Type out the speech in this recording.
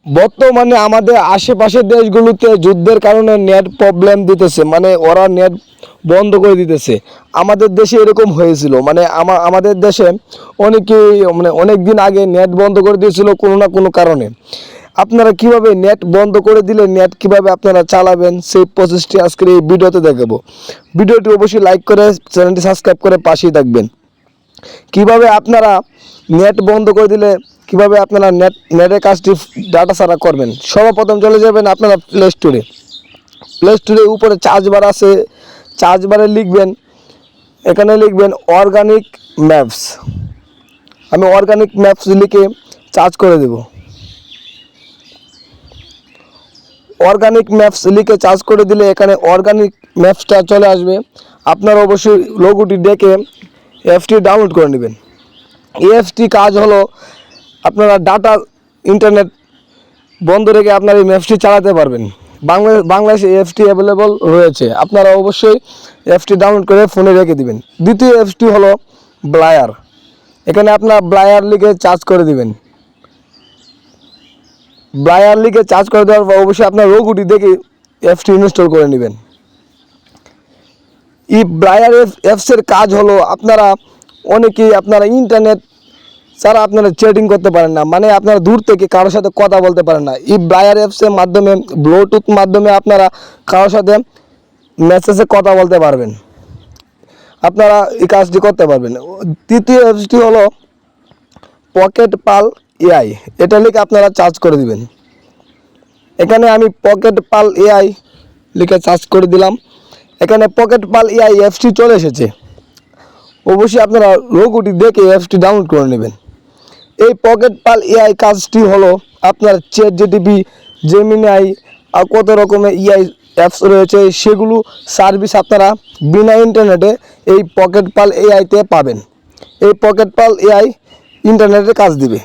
বর্তমানে আমাদের আশেপাশের দেশগুলোতে যুদ্ধের কারণে নেট প্রবলেম দিতেছে, মানে ওরা নেট বন্ধ করে দিতেছে। আমাদের দেশে এরকম হয়েছিল, মানে আমাদের দেশে অনেকেই মানে অনেক দিন আগে নেট বন্ধ করে দিয়েছিল কোনো না কোনো কারণে। আপনারা কিভাবে নেট বন্ধ করে দিলে নেট কিভাবে আপনারা চালাবেন সেই প্রসেসটি আজকের এই ভিডিওতে দেখাবো। ভিডিওটি অবশ্যই লাইক করে চ্যানেলটি সাবস্ক্রাইব করে পাশেই থাকবেন। কিভাবে আপনারা নেট বন্ধ করে দিলে কিভাবে আপনারা নেটের কাজটি ডাটা ছাড়া করবেন। সর্বপ্রথম চলে যাবেন আপনারা প্লে স্টোরে উপরে চার্জ বার আছে, চার্জ বারে লিখবেন, এখানে লিখবেন অর্গানিক ম্যাপস। আমি অর্গানিক ম্যাপস লিখে চার্জ করে দেব। অর্গানিক ম্যাপস লিখে চার্জ করে দিলে এখানে অর্গানিক ম্যাপসটা চলে আসবে। আপনারা অবশ্যই লোগোটি দেখে অ্যাপসটি ডাউনলোড করে নেবেন। এই অ্যাপসটি কাজ হলো আপনারা ডাটা ইন্টারনেট বন্ধ রেখে আপনারা এই ম্যাপসটি চালাতে পারবেন। বাংলাদেশে এই অ্যাপসটি অ্যাভেলেবল রয়েছে, আপনারা অবশ্যই অ্যাপসটি ডাউনলোড করে ফোনে রেখে দিবেন। দ্বিতীয় অ্যাপসটি হলো ব্লায়ার। এখানে আপনার ব্লায়ার লিখে চার্জ করে দিবেন। ব্লায়ার লিখে চার্জ করে দেওয়ার পর অবশ্যই আপনার লোগোটি দেখে অ্যাপসটি ইনস্টল করে নেবেন। এই ব্লায়ার অ্যাপসের কাজ হলো আপনারা অনেকেই আপনারা ইন্টারনেট ছাড়া আপনারা চ্যাটিং করতে পারেন না, মানে আপনারা দূর থেকে কারোর সাথে কথা বলতে পারেন না। এই ব্লায়ার অ্যাপসের মাধ্যমে ব্লুটুথ মাধ্যমে আপনারা কারোর সাথে মেসেজে কথা বলতে পারবেন, আপনারা এই কাজটি করতে পারবেন। তৃতীয় অ্যাপসটি হলো পকেট পাল এআই। এটা লিখে আপনারা চার্জ করে দিবেন। এখানে আমি পকেট পাল এআই লিখে চার্জ করে দিলাম। এখানে পকেট পাল এআই অ্যাপসটি চলে এসেছে। অবশ্যই আপনারা লোগোটি দেখে অ্যাপসটি ডাউনলোড করে নেবেন। এই পকেট পাল এআই কাজটি হলো আপনার চ্যাটজিপিটি, জেমিনাই আর কত রকমের এআই অ্যাপস রয়েছে, সেগুলো সার্ভিস আপনারা বিনা ইন্টারনেটে এই পকেট পাল এআইতে পাবেন। এই পকেট পাল এআই ইন্টারনেটে কাজ দিবে।